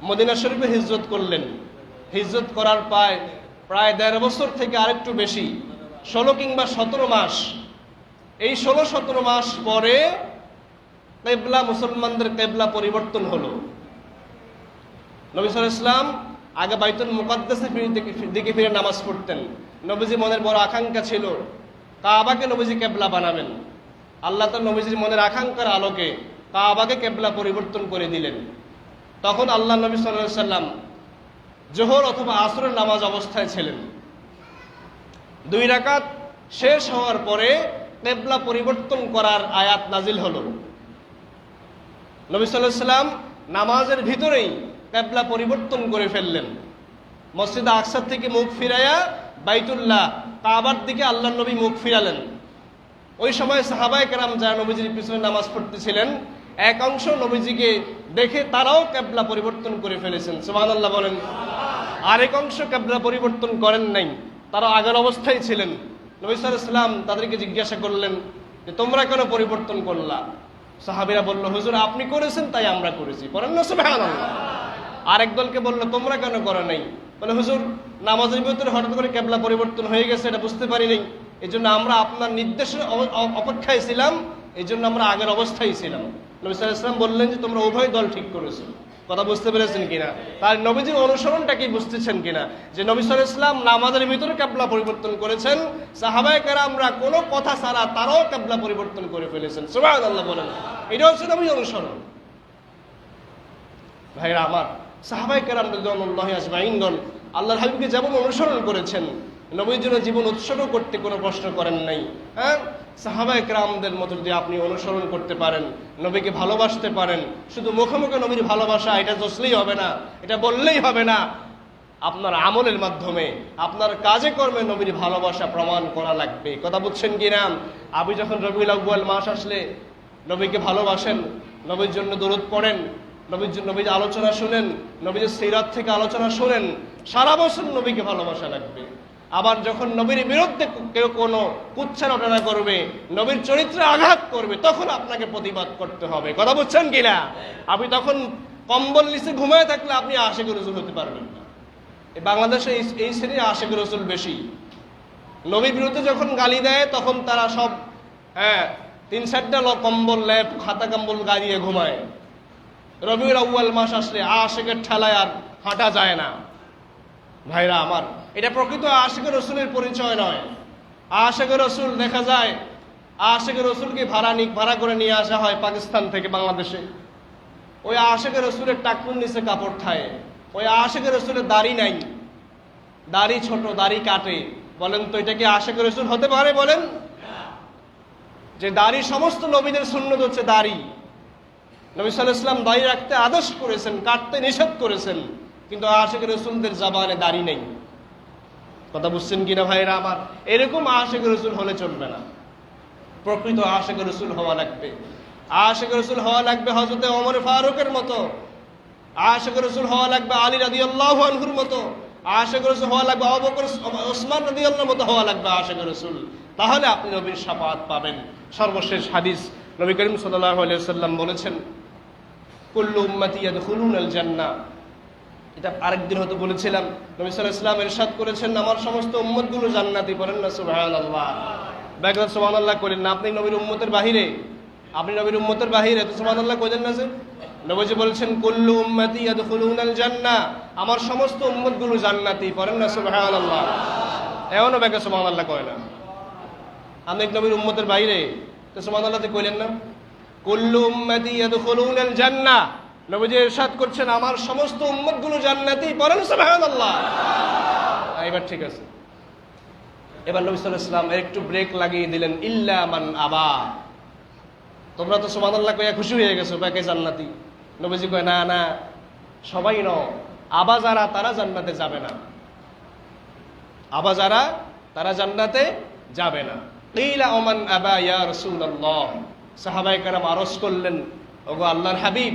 মদিনা শরীফে হিজরত করলেন, হিজরত করার প্রায় 1.5 বছর থেকে আরেকটু বেশি, 16 কিংবা 17 মাস, এই 16-17 মাস পরে কিবলা, মুসলমানদের কিবলা পরিবর্তন হলো। নবী সাল্লাল্লাহু আলাইহি ওয়াসাল্লাম আগে বাইতুল মুকাদ্দাসের দিকে ফিরে নামাজ পড়তেন। নবীজি মনের বড় আকাঙ্ক্ষা ছিল কাবাকে নবীজি কিবলা বানাবেন। আল্লাহ তাআলা নবীজির মনের আকাঙ্ক্ষার আলোকে কাবাকে কিবলা পরিবর্তন করে দিলেন। তখন আল্লাহ নবী সাল্লাল্লাহু আলাইহি ওয়াসাল্লাম জোহর অথবা আসরের নামাজ অবস্থায় ছিলেন। 2 রাকাত শেষ হওয়ার পরে কিবলা পরিবর্তন করার আয়াত নাজিল হলো। নবী সাল্লাল্লাহু আলাইহি ওয়াসাল্লাম নামাজের ভিতরেই কিবলা পরিবর্তন করে ফেললেন। মসজিদ আকসা থেকে মুখ ফিরাইয়া বাইতুল্লাহ, কাবার দিকে আল্লাহর নবী মুখ ফিরালেন। ওই সময় সাহাবায়ে কেরাম যারা নবীজির পিছনে নামাজ পড়তেছিলেন, এক অংশ নবীজিকে দেখে তারাও কিবলা পরিবর্তন করে ফেলেছেন, সুবহানাল্লাহ বলেন। আরেক অংশ কিবলা পরিবর্তন করেন নাই, তারা আগের অবস্থায় ছিলেন। নবী সাল্লাল্লাহু আলাইহি ওয়াসাল্লাম তাদেরকে জিজ্ঞাসা করলেন যে তোমরা কেন পরিবর্তন করলা? সাহাবীরা বলল, হুজুর আপনি করেছেন তাই আমরা করেছি, বলেন না সুবহানাল্লাহ। আরেক দলকে বলল, তোমরা কেন করো নাই? বলে, হুজুর নামাজের ভিতরে হঠাৎ করে কিবলা পরিবর্তন হয়ে গেছে, এটা বুঝতে পারি নাই, এই জন্য আমরা আপনার নির্দেশের অপেক্ষায় ছিলাম, এই জন্য আমরা আগের অবস্থায় ছিলাম। নবী সাল্লাল্লাহু আলাইহি ওয়াসাল্লাম বললেন যে তোমরা উভয় দল ঠিক করেছো। কথা বুঝতে পেরেছেন কিনা? তার নবীজির অনুসরণটা কি বুঝতেছেন কিনা? যে নবী সাল্লাল্লাহু আলাইহি ওয়াসাল্লাম নামাজের ভিতরে কিবলা পরিবর্তন করেছেন, সাহাবায়ে কেরামরা কোনো কথা ছাড়া তারাও কিবলা পরিবর্তন করে ফেলেছেন, সুবহানাল্লাহ বলেন। এটা হচ্ছে নবীর অনুসরণ। ভাইরা আমার, সাহাবায়ে কেরাম রাদিয়াল্লাহু আজমাইনগণ আল্লাহর হাবিবকে যেমন অনুসরণ করেছেন, নবীর জন্য জীবন উৎসর্গ করতে কোনো প্রশ্ন করেন নাই। হ্যাঁ, সাহাবায়ে কেরামদের মতো যদি আপনি অনুসরণ করতে পারেন, নবীকে ভালোবাসতে পারেন, শুধু মুখে মুখে নবীর ভালোবাসা এটা জসলেই হবে না, এটা বললেই হবে না, আপনার আমলের মাধ্যমে, আপনার কাজে কর্মে নবীর ভালোবাসা প্রমাণ করা লাগবে। কথা বুঝছেন কিনা? আপনি যখন রবিউল আউয়াল মাস আসলে নবীকে ভালোবাসেন, নবীর জন্য দরুদ পড়েন, নবীর আলোচনা শুনেন, নবীর সিরাত থেকে আলোচনা শুনেন, সারা বছর নবীকে ভালোবাসা লাগবে। আবার যখন নবীর বিরুদ্ধে কেউ কোনো কুচ্ছারটনা করবে, নবীর চরিত্রে আঘাত করবে, তখন আপনাকে প্রতিবাদ করতে হবে। কথা বুঝছেন কিনা? আপনি তখন কম্বল নিচে ঘুমায় থাকলে আপনি আশিক রাসূল হতে পারবেন না। বাংলাদেশে এই শ্রেণীর আশিক রাসূল বেশি। নবীর বিরুদ্ধে যখন গালি দেয় তখন তারা সব 3-4টা কম্বল লেপ, খাতা কম্বল গাড়িয়ে ঘুমায়। রবিউল আউয়াল মাস আসলে আশিকের ঠেলায় আর হাঁটা যায় না। ভাইরা আমার, এটা প্রকৃত আশিক রাসূলের পরিচয় নয়। আশিক রাসূল দেখা যায়, আশিক রাসূলকে ভাড়া করে নিয়ে আসা হয় পাকিস্তান থেকে বাংলাদেশে। ওই আশিক রাসূলের টাকনুর নিচে কাপড় থাকে, ওই আশিক রাসূলের দাড়ি নাই, দাড়ি ছোট, দাড়ি কাটে। বলেন তো এটা কি আশিক রাসূল হতে পারে? বলেন। যে দাড়ি, সমস্ত নবীদের সুন্নত হচ্ছে দাড়ি। নবী সাল্লাল্লাহু আলাইহি ওয়াসাল্লাম দাড়ি রাখতে আদেশ করেছেন, কাটতে নিষেধ করেছেন, কিন্তু আশিক রাসূলদের জবানে দাড়ি নেই। কথা বুঝছেন কিনা ভাইরা আমার? এরকম আশিক রাসূল হলে চলবে না। প্রকৃত আশিক রাসূল হওয়া লাগবে। আশিক রাসূল হওয়া লাগবে হযরত ওমর ফারুকের মতো, আশিক রাসূল হওয়া লাগবে আলী রাদিয়াল্লাহু আনহুর মতো, আশিক রাসূল হওয়া লাগবে আবু বকর ওসমান রাদিয়াল্লাহু মতো হওয়া লাগবে আশিক রাসূল। তাহলে আপনি নবীর শাফাআত পাবেন। সর্বশেষ হাদিস, নবী করিম সাল্লাল্লাহু আলাইহি ওয়াসাল্লাম বলেছেন, কুল্লু উম্মতি ইয়াদখুলুনাল জান্নাহ। এটা আরেকদিন হয়তো বলেছিলাম, নবী সাল্লাল্লাহু আলাইহি ওয়াসাল্লাম ইরশাদ করেছেন, আমার সমস্ত উম্মতগুলো জান্নাতি। বলেন না সুবহানাল্লাহ। ব্যাকরণ সুবহানাল্লাহ করেন না। আপনি নবীর উম্মতের বাহিরে, আপনি নবীর উম্মতের বাহিরে, তো সুবহানাল্লাহ কইলেন না যে? নবীজি বলেছেন, কুল্লু উম্মতি ইয়াদখুলুনাল জান্নাহ, আমার সমস্ত উম্মতগুলো জান্নাতি। পড়েন না সুবহানাল্লাহ। এমনও ব্যাকরণ সুবহানাল্লাহ কয় না। আপনি নবীর উম্মতের বাইরে, তো সুবহানাল্লাহ কইলেন না? কুল্লু উম্মতি ইয়াদখুলুনাল জান্নাহ, নবীজি ইরশাদ করছেন আমার সমস্ত উম্মতগুলো জান্নাতি। পড়েন সুবহানাল্লাহ। এবার ঠিক আছে। এবার নবী সাল্লাল্লাহু আলাইহি ওয়াসাল্লাম একটু ব্রেক লাগিয়ে দিলেন, ইল্লা মান আবা। তোমরা তো সুবহানাল্লাহ কইয়া খুশি হয়ে গেছো, বাকি জান্নাতি। নবীজি কয়, না না, সবাই ন, আবা যারা তারা জান্নাতে যাবে না। আবা যারা তারা জান্নাতে যাবে না। কিলা ওমান আবা ইয়া রাসূলুল্লাহ। সাহাবায়ে কেরাম আরজ করলেন, ওগো আল্লাহর হাবিব,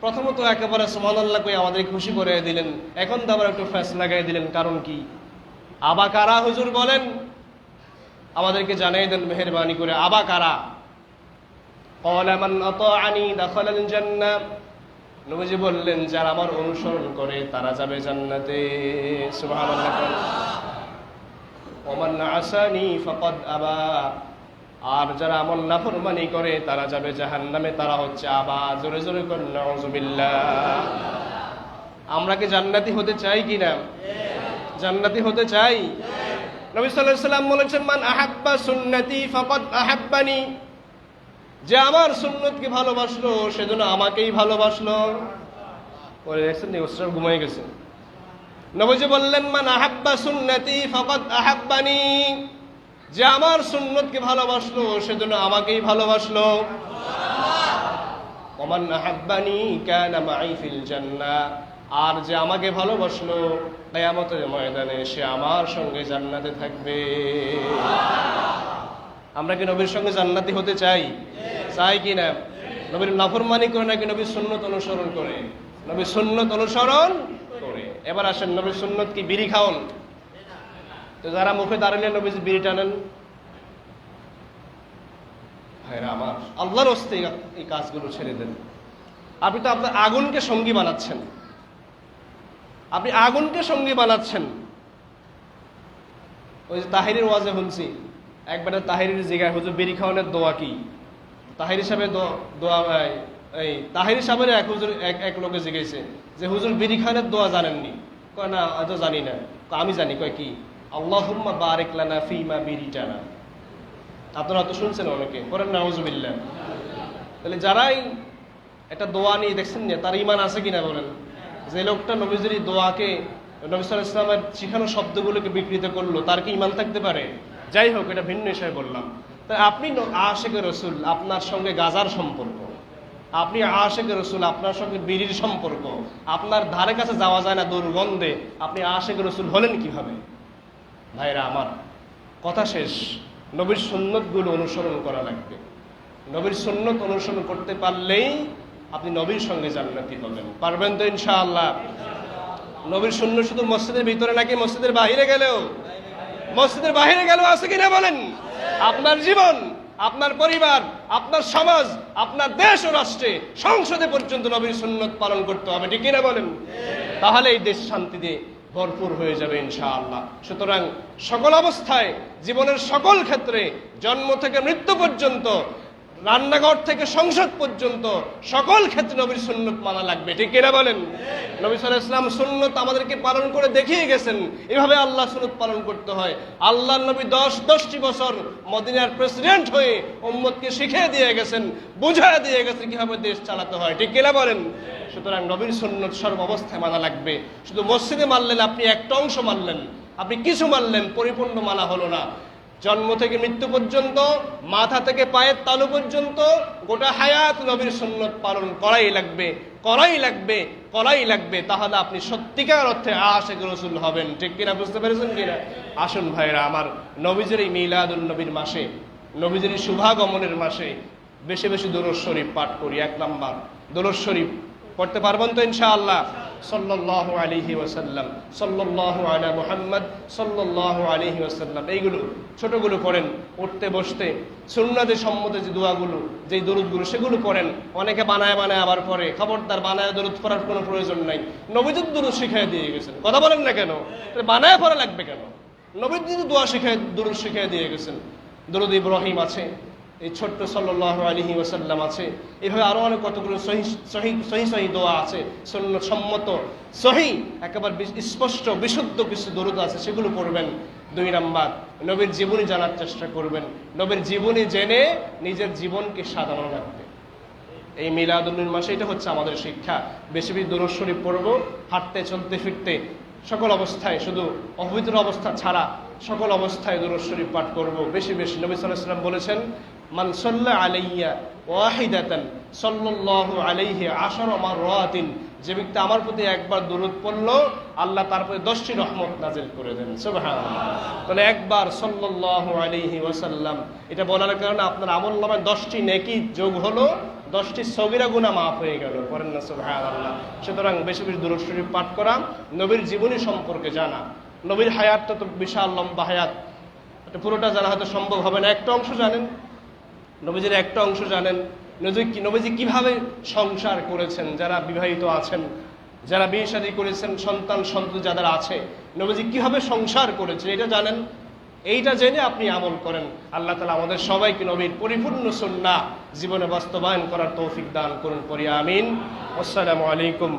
প্রথমত একেবারে সুবহানাল্লাহ কই আমাদের খুশি করে দিলেন, এখন তো আবার একটু ফ্যাস লাগাই দিলেন, কারণ কি? আবা কারা হুজুর বলেন, আমাদেরকে জানিয়ে দেন মেহেরবানি করে, আবা কারা? ক্বালা মান আতাআনি দাখালাল জান্নাহ। নবীজি বললেন, যারা আমার অনুসরণ করে তারা যাবে জান্নাতে। সুবহানাল্লাহ। ওয়া মান আসানি ফাকাদ আবা। আর যারা আমার নাফরমানি করে তারা যাবে জাহান্নামে, তারা হচ্ছে আবা। জোরে জোরে কোন নাউযুবিল্লাহ। আমরা কি জান্নাতি হতে চাই কিনা? জান্নাতি হতে চাই। নবী সাল্লাল্লাহু আলাইহি ওয়াসাল্লাম বলেছেন, মান আহাব্বা সুন্নতি ফাকাদ আহাব্বানি। যে আমার সুন্নতকে ভালোবাসলো সেজন্য আমাকেই ভালোবাসলো। পরে দেখছেন নি ওস্তাদ ঘুমিয়ে গেছে। নবীজি বললেন, মান আহাব্বা সুন্নতি ফাকাদ আহাব্বানি। যে আমার সুন্নতকে ভালোবাসলো সেজন্য আমাকেই ভালোবাসলো। ওমান আহাব্বানি কানা মাই ফিল জান্নাহ। আর যে আমাকে ভালোবাসলো কিয়ামতের ময়দানে সে আমার সঙ্গে জান্নাতে থাকবে। আমরা কি নবীর সঙ্গে জান্নাতি হতে চাই? চাই কি না? নবীর নাফরমানি করে নাকি নবীর সুন্নত অনুসরণ করে? নবীর সুন্নত অনুসরণ করে। এবার আসেন, নবীর সুন্নত কি বিড়ি খাওন? তো যারা মুখে দাঁড়ালে নবী বিড়ি টানেন, ভাইরা আমার, আল্লাহর হস্তে এই কাজগুলো ছেড়ে দেন। আপনি তো আপনার আগুনকে সঙ্গী বানাচ্ছেন, আপনি আগুনকে সঙ্গী বানাচ্ছেন। ওই যে তাহিরের ওয়াজে শুনছি, একবারে তাহিরের জিগায় হুজুর বিড়ি খাওয়ানোর দোয়া কি? তাহির হিসাবে দোয়া, এই তাহির সাহেবের এক লোকে জিজ্ঞেসে যে হুজুর বিড়ি খাওয়ানোর দোয়া জানেননি? কয় না, হয়তো জানি না। আমি জানি। কয় কি? আল্লাহুম্মা বারিক লানা ফিমা বিরিটানা। আপনারা তো শুনছেন, অনেকে করেন নাউজুবিল্লাহ। তাহলে যারাই একটা দোয়া নিয়ে দেখছেন না, তার ঈমান আছে কিনা বলেন? যে লোকটা নবীজির দোয়াকে, নবী সাল্লাল্লাহু আলাইহি ওয়াসাল্লামের শিখানো শব্দগুলোকে বিকৃত করলো, তার কি ঈমান থাকতে পারে? যাই হোক, এটা ভিন্ন বিষয়ে বললাম। তাই আপনি আশিকে রসুল, আপনার সঙ্গে গাজার সম্পর্ক। আপনি আশিকে রসুল, আপনার সঙ্গে বিড়ির সম্পর্ক। আপনার ধারে কাছে যাওয়া যায় না দুর্গন্ধে, আপনি আশিকে রসুল হলেন কিভাবে? ভাইরা আমার, কথা শেষ। নবীর সুন্নতগুলো অনুসরণ করা লাগবে। নবীর সুন্নত অনুসরণ করতে পারলেই আপনি নবীর সঙ্গে জান্নাতি হবেন। পারবেন তো ইনশাআল্লাহ? নবীর সুন্নত শুধু মসজিদের ভিতরে নাকি মসজিদের বাহিরে গেলেও? মসজিদের বাহিরে গেলেও আছে কিনা বলেন? আপনার জীবন, আপনার পরিবার, আপনার সমাজ, আপনার দেশ ও রাষ্ট্রে, সংসদে পর্যন্ত নবীর সুন্নত পালন করতে হবে, ঠিক কিনা বলেন? তাহলে এই দেশ শান্তিতে ভরপুর হয়ে যাবে ইনশাআল্লাহ। সুতরাং সকল অবস্থায়, জীবনের সকল ক্ষেত্রে, জন্ম থেকে মৃত্যু পর্যন্ত, রান্নাঘর থেকে সংসদ পর্যন্ত, সকল ক্ষেত্রে নবীর সুন্নত মানা লাগবে, ঠিক কিনা বলেন? নবী সাল্লাল্লাহু আলাইহি ওয়াসাল্লাম সুন্নত আমাদেরকে পালন করে দেখিয়ে গেছেন, এভাবে আল্লাহ সুন্নত পালন করতে হয়। আল্লাহর নবী 10টি বছর মদিনার প্রেসিডেন্ট হয়ে উম্মতকে শিখিয়ে দিয়ে গেছেন, বুঝিয়ে দিয়ে গেছেন কিভাবে দেশ চালাতে হয়, ঠিক কিনা বলেন? সুতরাং নবীর সুন্নত সর্ব অবস্থায় মানা লাগবে। শুধু মসজিদে মানলেন, আপনি একটা অংশ মানলেন, আপনি কিছু মানলেন, পরিপূর্ণ মানা হলো না। জন্ম থেকে মৃত্যু পর্যন্ত, মাথা থেকে পায়ের তালু পর্যন্ত গোটা হায়াত নবীর সুন্নত পালন করাই লাগবে, করাই লাগবে, করাই লাগবে। তাহলে আপনি সত্যিকার অর্থে আশিক রাসূল হবেন, ঠিক কিনা? বুঝতে পেরেছেন কিনা? আসুন ভাইরা আমার, নবীজির এই মিলাদুন নবীর মাসে, নবীজির শুভাগমনের মাসে বেশি বেশি দুরূদ শরীফ পাঠ করি। 1 নাম্বার, দুরূদ শরীফ পড়তে পারবেন তো ইনশাআল্লাহ? সাল্লাল্লাহু আলাইহি ওয়াসাল্লাম, সাল্লাল্লাহু আলা মুহাম্মদ, সাল্লাল্লাহু আলাইহি ওয়াসাল্লাম। এইগুলো ছোটগুলো পড়েন, উঠতে বসতে। সুন্নাতে সম্মতে যে দোয়াগুলো, যেই দরুদগুলো, সেগুলো পড়েন। অনেকে বানায় বানায় আবার পড়ে। খবরদার, বানায় দরুদ পড়ার কোনো প্রয়োজন নাই। নবীজি দরুদ শিখিয়ে দিয়ে গেছেন, কথা বলেন না কেন? বানায় পড়া লাগবে কেন? নবীজি দোয়া শিখিয়ে, দরুদ শিখিয়ে দিয়ে গেছেন। দরুদ ইব্রাহিম আছে, এই ছোট্ট সাল্লাল্লাহু আলাইহি ওয়াসাল্লাম আছে, এভাবে আরো অনেক কতগুলো সহি দোয়া আছে, সুন্নাত সম্মত সহি, একেবারে স্পষ্ট বিশুদ্ধ কিছু দরুদ আছে, সেগুলো পড়বেন। 2 নাম্বার, নবীর জীবনী জানার চেষ্টা করবেন। নবীর জীবনী জেনে নিজের জীবনকে সাজানো লাগবে। এই মিলাদুন নবীর মাসে এটা হচ্ছে আমাদের শিক্ষা। বেশি বেশি দুরূদ শরীফ পড়বো, হাঁটতে, চলতে, ফিরতে, সকল অবস্থায়, শুধু অপবিত্র অবস্থা ছাড়া সকল অবস্থায় দুরূদ শরীফ পাঠ করব বেশি বেশি। নবী সাল্লাল্লাহু আলাইহি ওয়াসাল্লাম বলেছেন, মান সাল্লা আলাইয়া ওয়াহিদাতান সাল্লাল্লাহু আলাইহি 10 মাররাতিন, যে ব্যক্তি আমার প্রতি একবার দরুদ পড়লো, আল্লাহ তার প্রতি 10টি রহমত নাজিল করে দেন। সুবহানাল্লাহ। তাহলে একবার সাল্লাল্লাহু আলাইহি ওয়াসাল্লাম, এটা বলার কারণে আপনার আমলনামায় 10টি নেকি যোগ হলো, 10টি সগীরা গুনাহ মাফ হয়ে গেল। করেন না সুবহানাল্লাহ? সুতরাং বেশি বেশি দুরূদ শরীফ পাঠ করা, নবীর জীবনী সম্পর্কে জানা। নবীর হায়াতটা তো বিশাল লম্বা হায়াত, এটা পুরোটা জানা হয়তো সম্ভব হবে না। একটা অংশ জানেন, নবীজির একটা অংশ জানেন। নবীজি কিভাবে সংসার করেছেন, যারা বিবাহিত আছেন, যারা বিয়ে শাদী করেছেন, সন্তান সন্ততি যাদের আছে, নবীজি কিভাবে সংসার করেছেন এটা জানেন। এইটা জেনে আপনি আমল করেন। আল্লাহ তাআলা আমাদের সবাইকে নবীর পরিপূর্ণ সুন্নাহ জীবনে বাস্তবায়ন করার তৌফিক দান করুন, পড়ি আমিন। আসসালামু আলাইকুম।